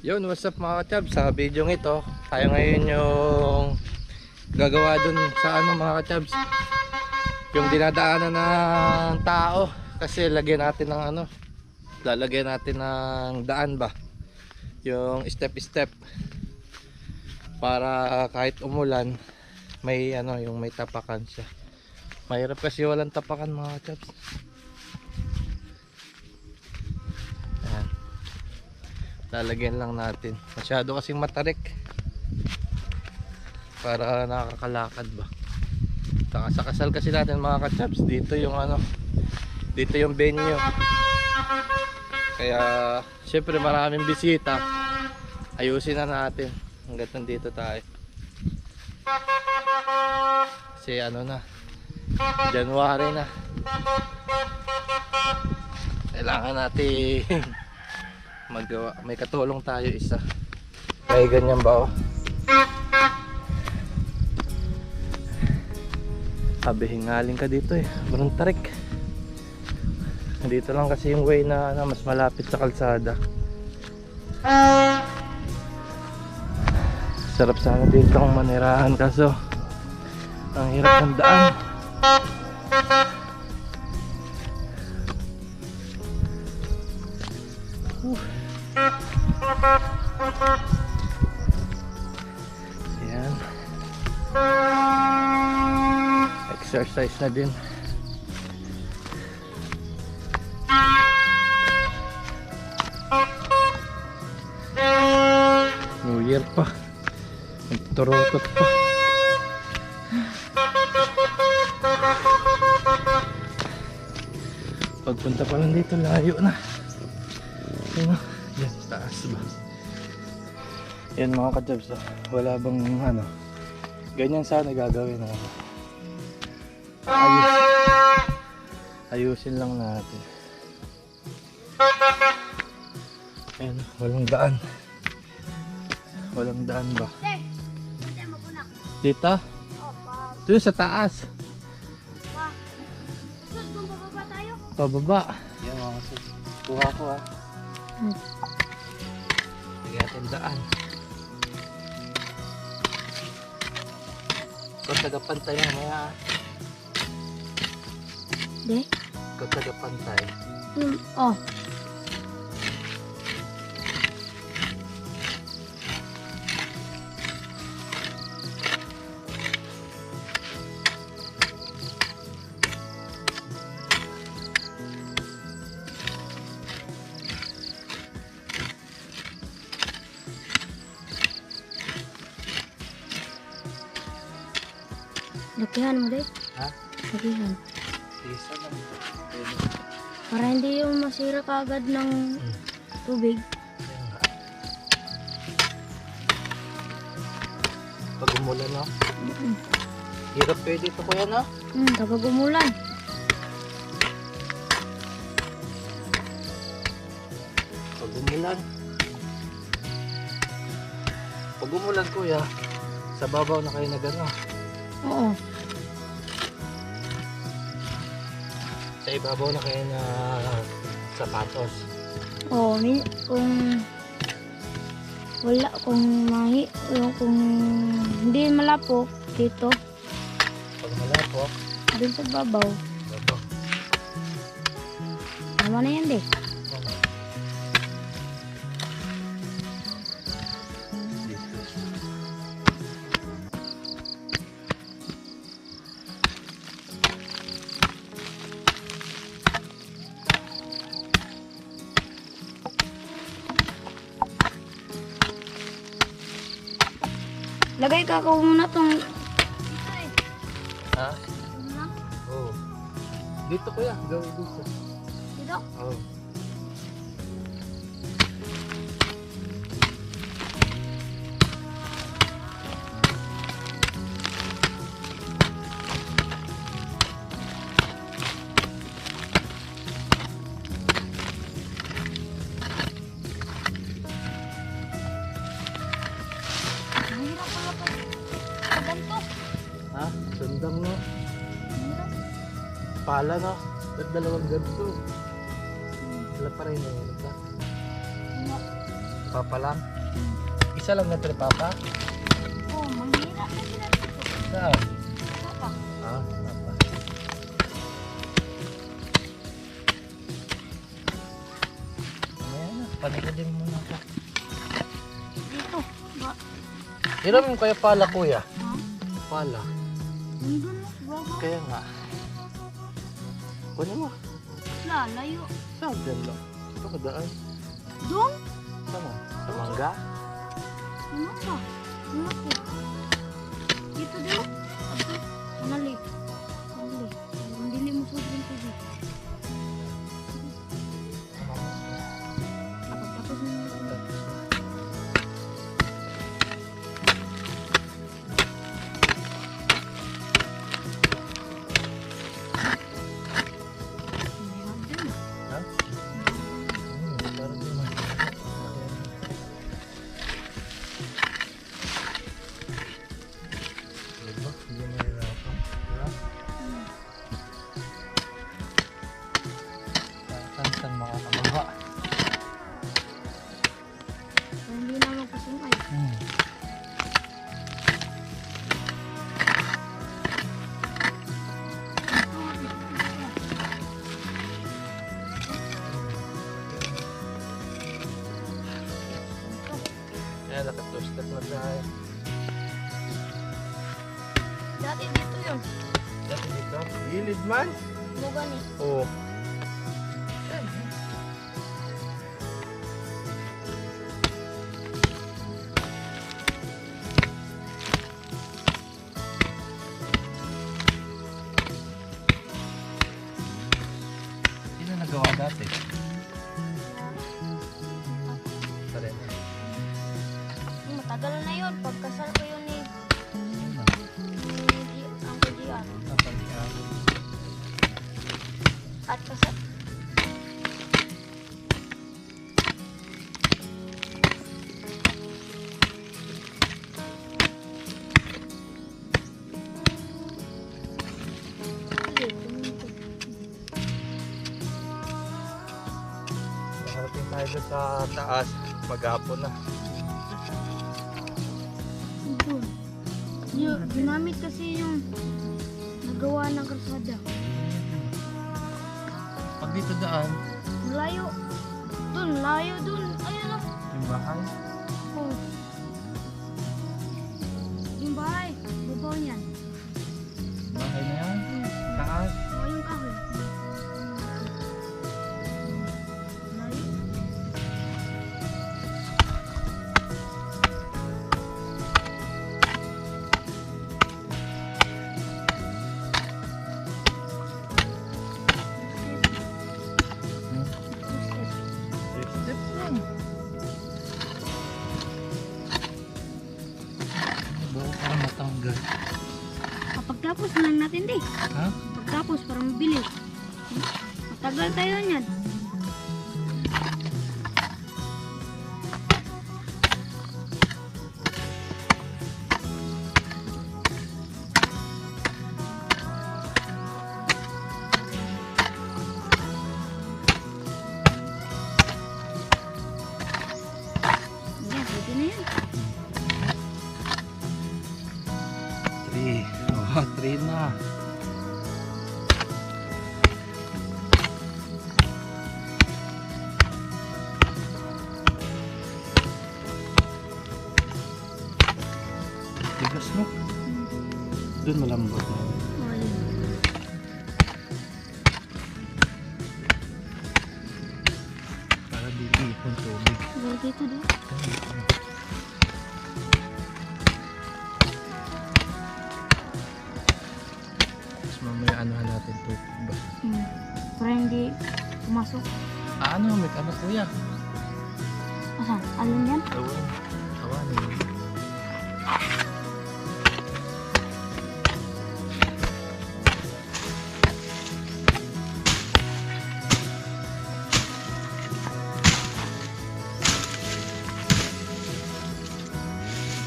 Yun, what's up mga kachab? Sa video ito, tayo ngayon yung gagawa dun sa ano mga kachabs, yung dinadaanan ng tao. Kasi lagyan natin ng ano, lalagyan natin ng daan ba, yung step step, para kahit umulan may ano, yung may tapakan siya. Mahirap kasi walang tapakan mga kachabs. Ayan, lalagyan lang natin, masyado kasing matarik para nakakalakad ba. Sa kasal kasi natin mga kachabs, dito yung ano, dito yung venue, kaya syempre maraming bisita, ayusin na natin hanggat nandito tayo. Kasi ano na, January na, kailangan natin magawa. May katulong tayo isa, may ganyan ba oh. Sabi hingaling ka dito eh, parang tarik. Dito lang kasi yung way na mas malapit sa kalsada. Sarap sana dito ang manirahan, kaso ang hirap ng daan. Ayan, exercise na din. New Year pa, nagturutot pa. Pagpunta pa lang dito, layo na. Ayun, yan, taas ba. Yan mga kajabs, wala bang ano, ganyan sana gagawin na. Ayusin lang natin. Ayun, walang daan. Walang daan ba? Dito? Dito sa taas. Pababa. Yan mga sus. Kuha ko ha. Lagyan natin daan. Ikaw tagapantay mamaya ha. De? Ikaw tagapantay. Oh. Lakihan mo, De. Ha? Lakihan. Isa lang. Para hindi yung masira kaagad ng tubig. Ayan nga. Pag umulan no? Hirap pwede ito kuya no? Kapag umulan. Pag umulan. Pag umulan kuya, sa babaw na kayo nagano. Oo. Sa ibabaw na kayo na sapatos. Oo, kung wala, kung kung hindi malapok dito, Pag malapok, dun sa babaw, babaw. tama na yan, De. Lagay ka muna tong Ha? Oo. Dito kuya, gawin dito. dito. Oo. Mahirap pala pag ganito. Ha? Sundang no? Mahirap. Pala no? Ba't dalawang ganito? Wala pa rin eh. Ano? Papalang. Isa lang na ito ni Papa? Oh, manghira na sila dito. Saan? Papa. Ah, Papa. Ayan na, panigadin mo na ako. Dito. Ba? Hiram mo kaya pala kuya? Ha? Pala. Nandun mo. Baba. Kaya nga. Kunin mo. Lalayo. Saan dyan lang? Ito ka daan. Doon? Saan? Sa mangga? Ano ka? Ano ko? Dito doon. Anali. Anali. Hindi mo sudin ko dito. Tapos na nito. Ha? Parang di man. Diba? Hindi mahirapan. Diba? Saan makakababa? Hindi na magpasungay. Kaya naka-two-step na tayo. Dati dito yun. Dati dito? Gilid man? Bugan eh. Oo. Sino nagawa dati? Pareho. Matagal na yun. Pagkasal ko yun ni Uncle Gian. At kasal. Sige, tumingin. Nakarating tayo doon sa taas. Maghapon na. Ginamit kasi yung nagawa ng kalsada. Pag dito daan, Layo. Layo dun. Ayun o. yung bahay. Oh. Yung bahay. Babaw niyan. Bahay na yan. Taas. Oh, yung kahoy. Layo. Step lang. Bago para matanggal. Pagtapos na lang natin di. Ha? Pagtapos para mabilis. Matagal tayo niyan. Yan, pwede na yan. 3. Oh, 3 na. Tigas no? Doon malambot na. Oh, yun. Para di ipon tubig. Well, dito din. Tapos mamaya anuhan natin tubig ba? Para hindi pumasok. Ah, ano? May ano kuya? Asan? Alin yan? Awan. Awan.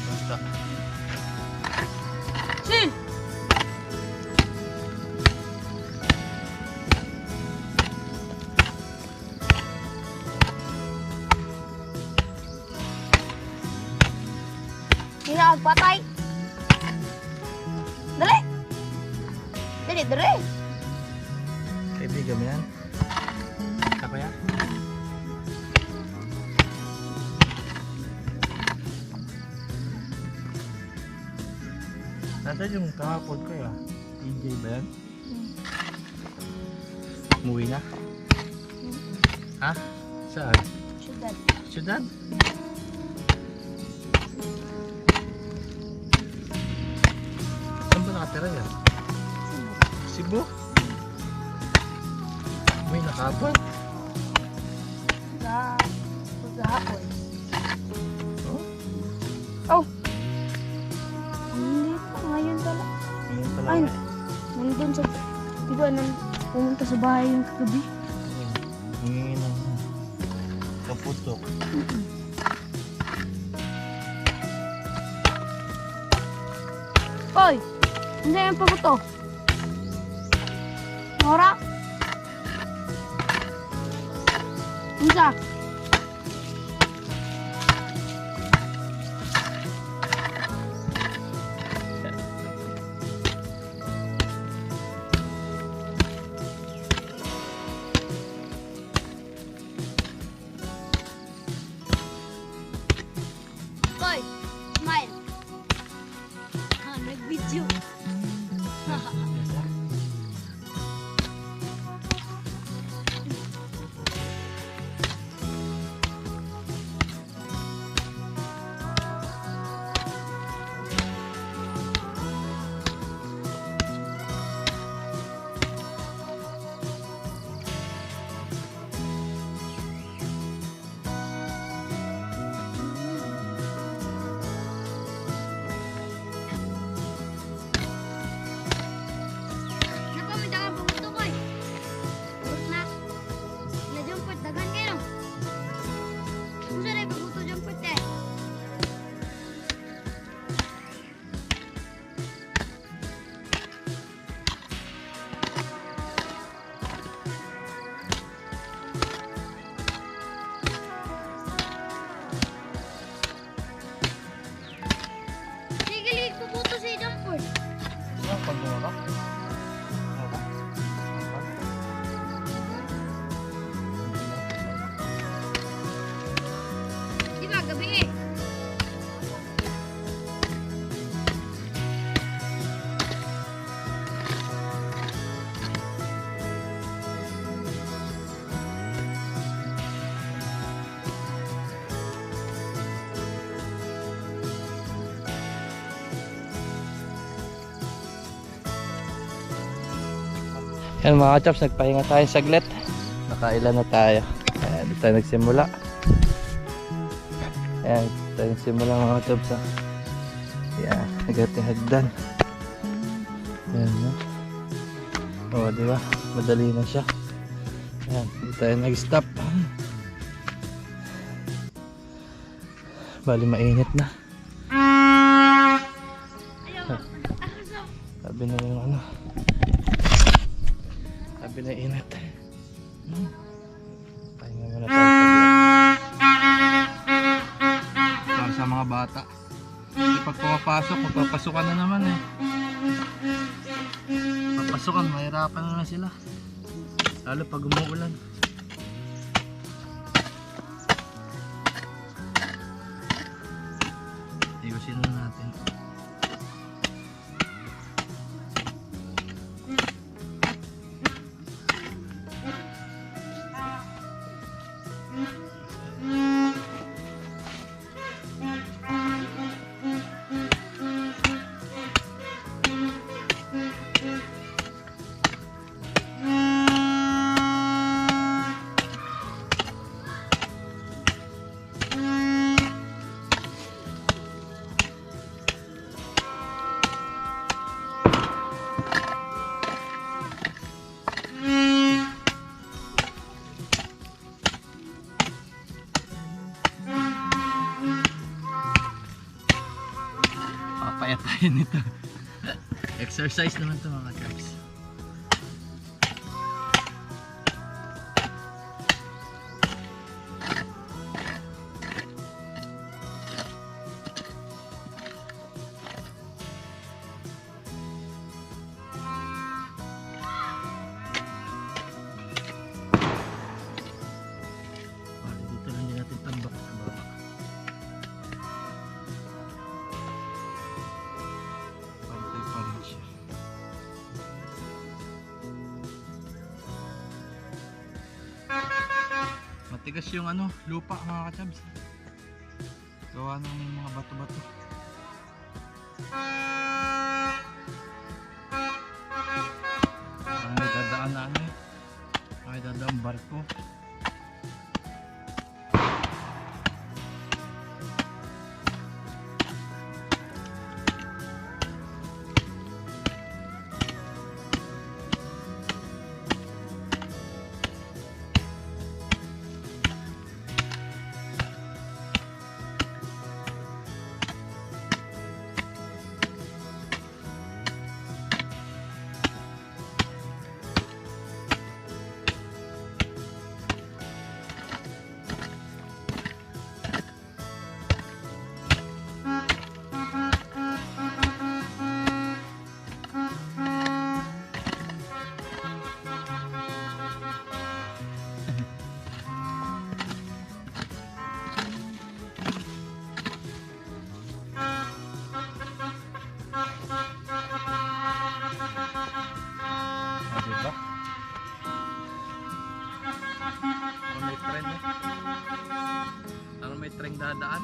Basta. Sin! patay. Dali. Dali, dali. Kaibigan mo yan? Ako yan? Nasaan yung kahapon ko ya? TJ ba yan? Umuwi na? Ha? Saan? Syudad. Syudad? Saan ba nakatira yan? Cebu? May nakapon? Maghapon. Oh? Oh. Hindi pa. Ngayon pala. Ngayon pala. Ay, nandun sa... Di ba, pumunta sa bahay yung kagabi? Hingi ng kaputok. Hoy! Hindi yung pabuto. Nora? Unsa? Hoy! Smile! Nag-video. Pag-mura? Di ba, gabi eh. Yan mga chaps, nagpahinga tayo saglit. Nakailan na tayo. Ayan, dito tayo nagsimula. Ayan, dito tayo nagsimula mga chaps. Ayan, nagating hagdan. Ayan, no? O, diba? Madali na siya. Ayan, dito tayo nag-stop. Bali, mainit na. Sabi na yung ano. Sabi na init. Pahinga muna tayo saglit. Sa mga bata. Kasi pag pumapasok, magpapasukan na naman eh. Papasukan, mahirapan na sila. Lalo pag umuulan. Ayusin na natin. Papayat tayo nito. Exercise naman to mga chaps. Matigas yung ano, lupa mga kachabs. Gawa ng mga bato-bato. Ang may dadaan na ano eh. May dadaan barko. Diba? Parang may tren eh. Parang may tren dadaan.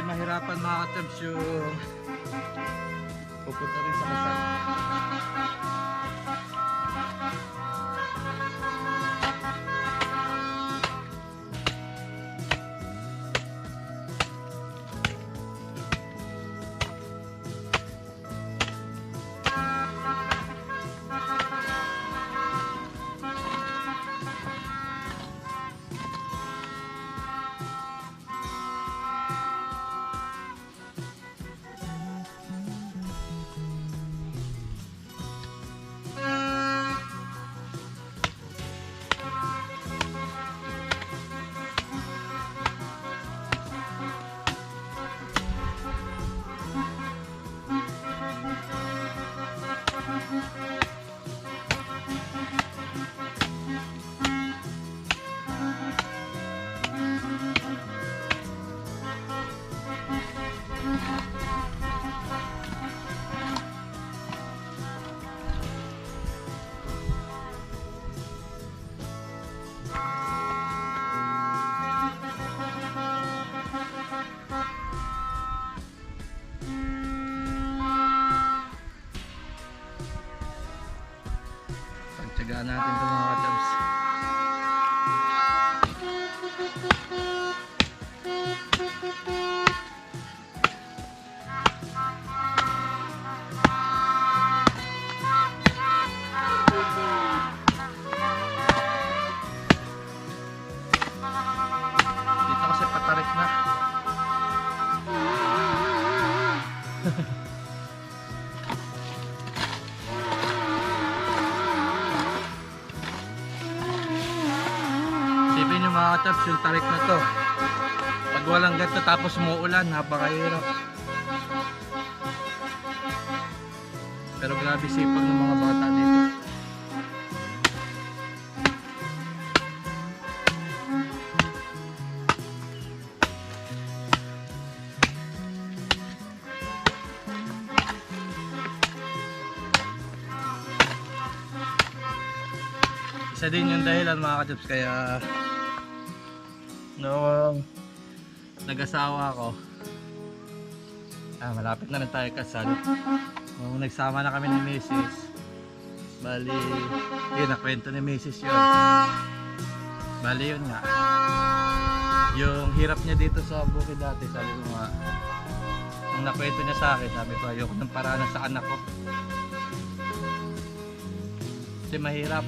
Mahirapan mga katabs yung pupunta rin sa kasal. Pagtsagaan natin ito mga katabs. Dito kasi patarik na. Isipin nyo mga katabs, yung tarik na to, pag walang ganito tapos umuulan, napakahirap. Pero grabe sipag ng mga bata dito. Isa din yung dahilan mga katabs kaya noong nag-asawa ako, malapit na rin tayo kasal. Nung nagsama na kami ni Mrs. Bali, yun, nakwento ni Mrs. yun. Bali yun nga, yung hirap niya dito sa bukid dati, sabi ko nga, nung nakwento niya sa akin, sabi ko ayoko ng paranas sa anak ko. Kasi mahirap,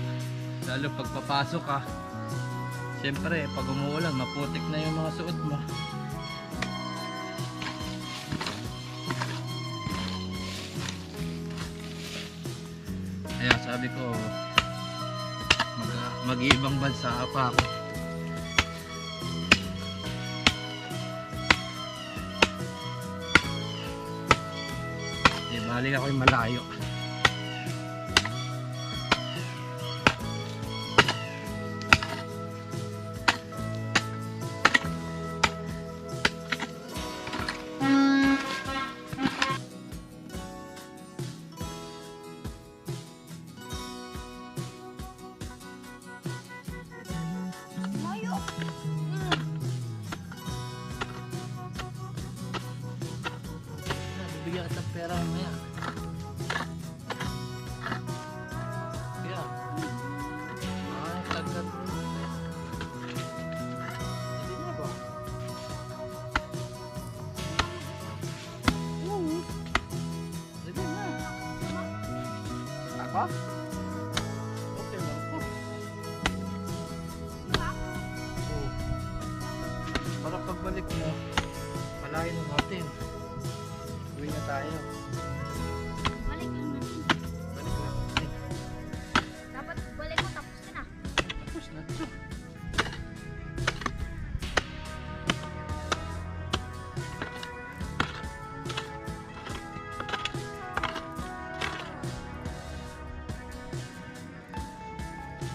lalo pag papasok ka, siyempre pag umuulan maputik na yung mga suot mo. Kaya sabi ko mag-iibang bansa pa ako. Balik ako yung malayo. Bibigyan kita pera mamaya. Kaya tagat. Hindi na ba? Sige na. Ako? Okay lang po. Para pagbalik mo, malayo na natin. Uwi na tayo. Balik lang natin. Balik na natin. Dapat balik mo tapos ka na. Tapos na ito.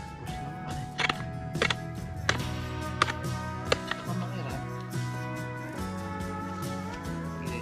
Tapos na naman eh. Mamakira. Sige.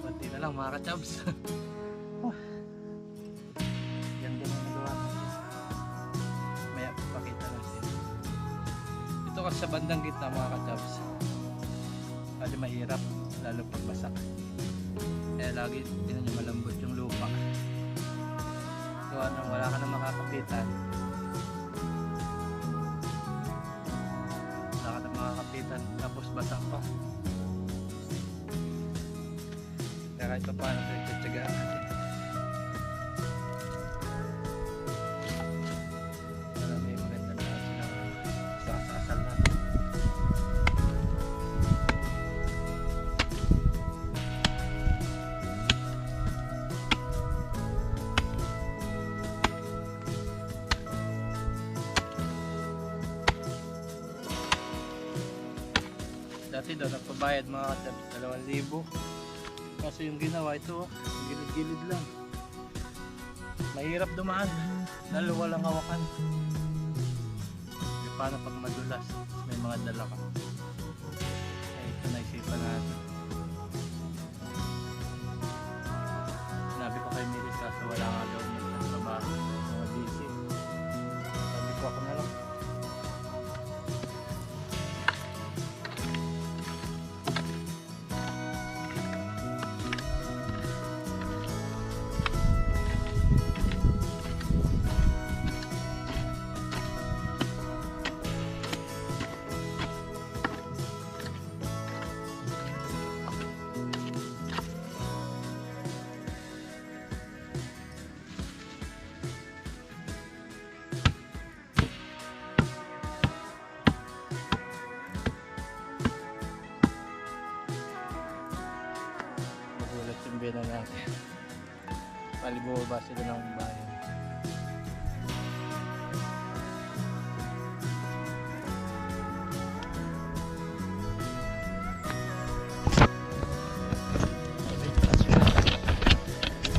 Konti na lang mga ka-chubs. Ganda ng nagawa natin. Maya papakita natin. Ito kasi sa bandang gitna mga ka-chubs. Kasi mahirap lalo pag basak. Kaya lagi tinan nyo malambot yung lupa. So wala ka na makakapitan. Wala ka na makakapitan tapos basak pa. Kaya kahit pa paano pinagtsagaan natin. Para may maganda na sasasal natin. Dati daw nagpabayad mga ka-chubs 2,000. Kaso yung ginawa ito, gilid-gilid lang. Mahirap dumaan, lalo walang hawakan. E paano pag madulas, may mga dala ka. Eh, ito naisipan natin. Sinabi ko kay Miris kaso wala nga daw ng trabaho, mga busy. Sabi ko ako na lang. Na natin. Palibaba sila ng bayan.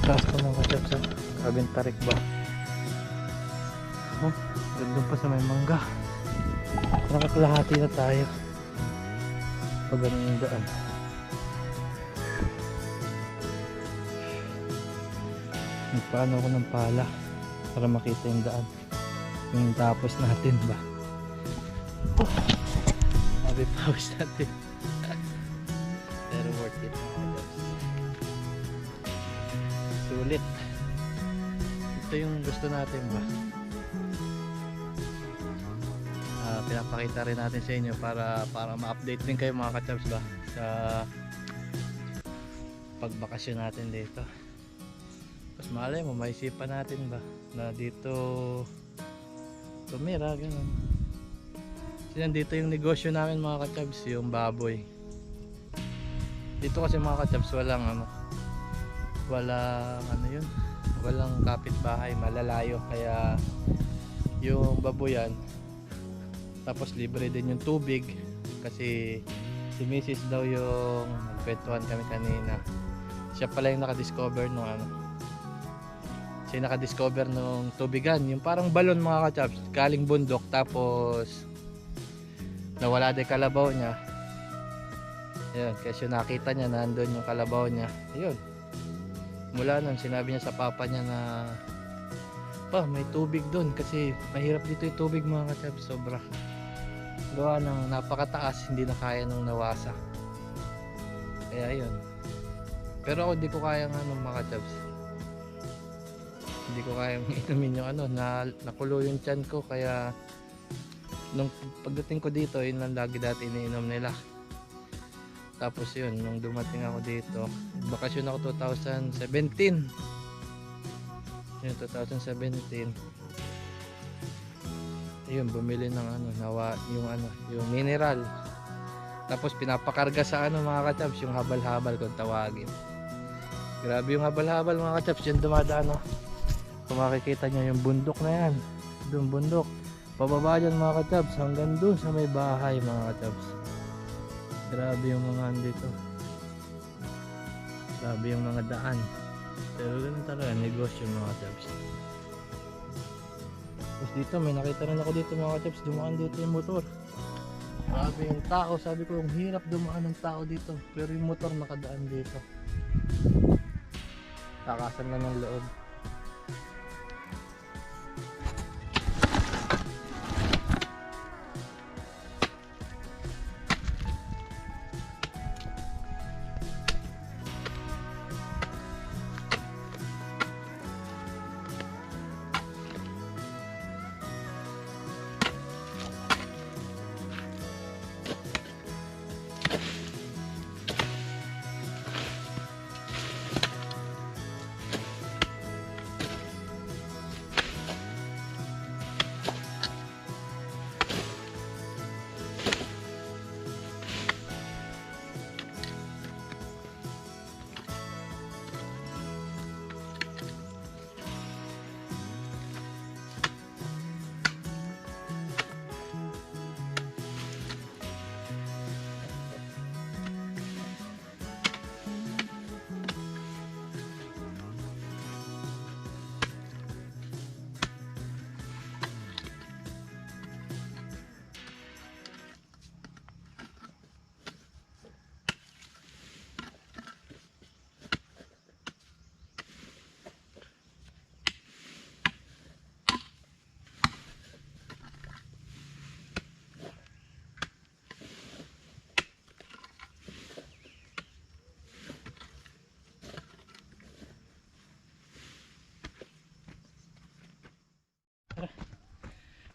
Taas ko mga ka-chubs sa Kabin Tarik ba? Oh, gandun pa sa may mangga. Nakakalahati na tayo. Pag ganun yung daan. Nagpaano ako ng pala para makita yung daan. Yung tapos natin ba? Oh, sabi pawis natin. Pero worth it mga guys. Sulit. Ito yung gusto natin ba? Pinapakita rin natin sa inyo para ma-update din kayo mga ka-chabs ba sa pagbakasyon natin dito. Mas malay mo, maisipan natin ba na dito tumira, ganun. Kasi nandito yung negosyo namin mga ka-chabs, yung baboy. Dito kasi mga ka-chabs walang kapitbahay, malalayo, kaya yung baboyan tapos libre din yung tubig kasi si Mrs. daw yung nagkwentuhan kami kanina, siya pala yung nakadiscover nung tubigan, yung parang balon mga ka-chabs galing bundok, tapos nawala din kalabaw niya. Ayun, kasi nakita niya nandun yung kalabaw niya. Ayun, mula nun sinabi niya sa papa niya na may tubig dun kasi mahirap dito yung tubig mga ka-chabs, sobra gawa ng napakataas, hindi na kaya nung nawasa. Kaya yun, pero ako di ko kaya mga ka-chabs, hindi ko kayang inumin yung nakulo yung tiyan ko, kaya nung pagdating ko dito yun lang lagi dati iniinom nila. Tapos yun, nung dumating ako dito, bakasyon ako 2017. Yun, 2017. Yun, bumili ng yung mineral. Tapos pinapakarga sa mga ka-chabs, yung habal-habal kung tawagin. Grabe yung habal-habal mga ka-chabs, yung dumadaan. Kung makikita nyo yung bundok na yan, doon bundok. Pababa dyan mga ka-chabs, hanggang doon sa may bahay mga ka-chabs. Grabe yung mga andito. Grabe yung mga daan. Pero ganun talaga, negosyo mga ka-chabs. Tapos dito, may nakita rin ako dito mga ka-chabs, dumaan dito yung motor. Grabe yung tao, sabi ko, yung hirap dumaan ng tao dito. Pero yung motor nakadaan dito. Takasan lang ng loob.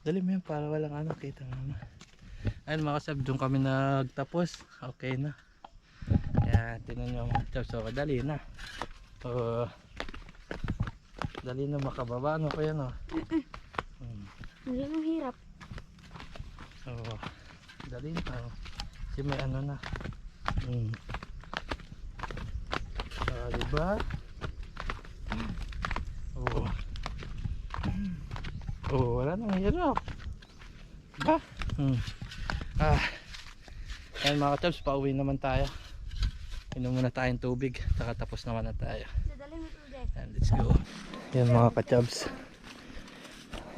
Dali mo yun para walang kita naman. Ayun mga kasab, doon kami nagtapos. Okay na. Kaya tinan nyo mga kasab, so dali na. Dali na makababa. Ano ko yan Hindi nang hirap. So dali na. Kasi may na. Diba? Wala nang hirap. Ba? Ayan mga ka-chabs, pauwi naman tayo. Inom muna tayong tubig, saka tapos naman na tayo. And let's go. Ayan mga ka-chabs,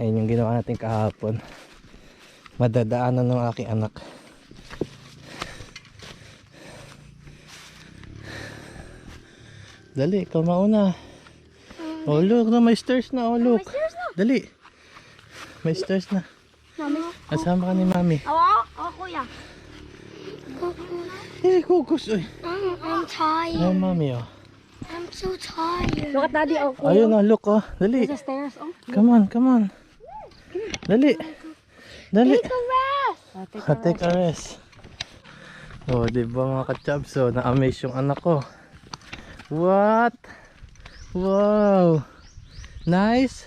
ayun yung ginawa natin kahapon. madadaanan ng aking anak. Dali, ikaw mauna. Oh look, no, may stairs na. Oh look. Dali. May stairs na. Mami. Kasama ka ni Mami. Ako, kuya. Eh, kukus. Uy. I'm tired. Oh, Mami, oh. I'm so tired. Look at daddy, oh. Ayun, oh, look, oh. Dali. The stairs, oh. Come on, come on. Dali. Dali. Take a rest. Take a rest. Oh, di ba mga ka-chubs? So, na-amaze yung anak ko. What? Wow. Nice.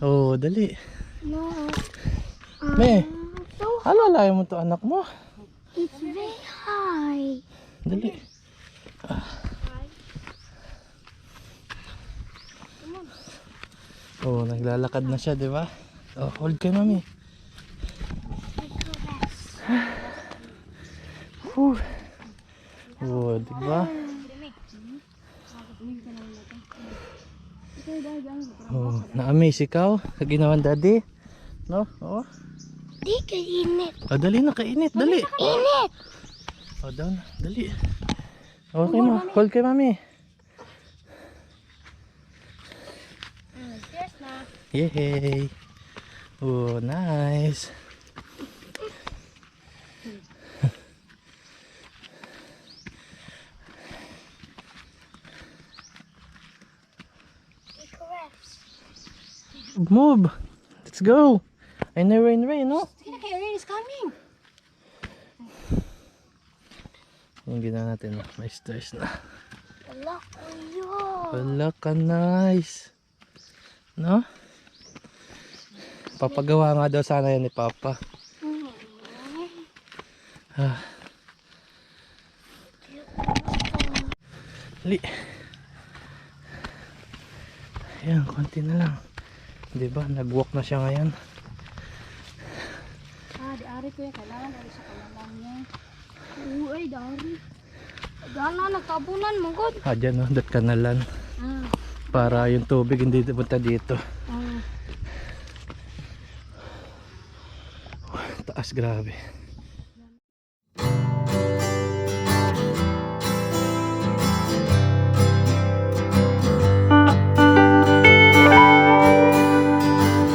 Oh, dali. No. Me, So alalayan mo to anak mo. it's very high. Dali. Oh, naglalakad na siya, di ba? Oh, hold kay Mami. Whew. Oh, di ba? Oh, na-amaze ikaw sa ginawan daddy? No? Oh. Di kainit. Oh, dali na, kainit, dali. Init. Oh, down na, dali. Okay mo, hold kay Mami. Stairs na. Yay! Oh, nice! Take a rest. Move! Let's go! I know rain, no? Okay, rain is coming. Yung ginawa natin, may stairs na. Wala kuya. Wala ka, nice! No? Papagawa nga daw sana yan ni Papa. Ah. Li. Ayan, konti na lang. Diba, nag-walk na siya ngayon. Di-ari ko yung kailangan. Ari sa kalalang niya. Uy, dari. Gana, nagtabunan mo, God. Ah, dyan, no? Dat kanalan. Para yung tubig hindi punta dito. Taas, grabe.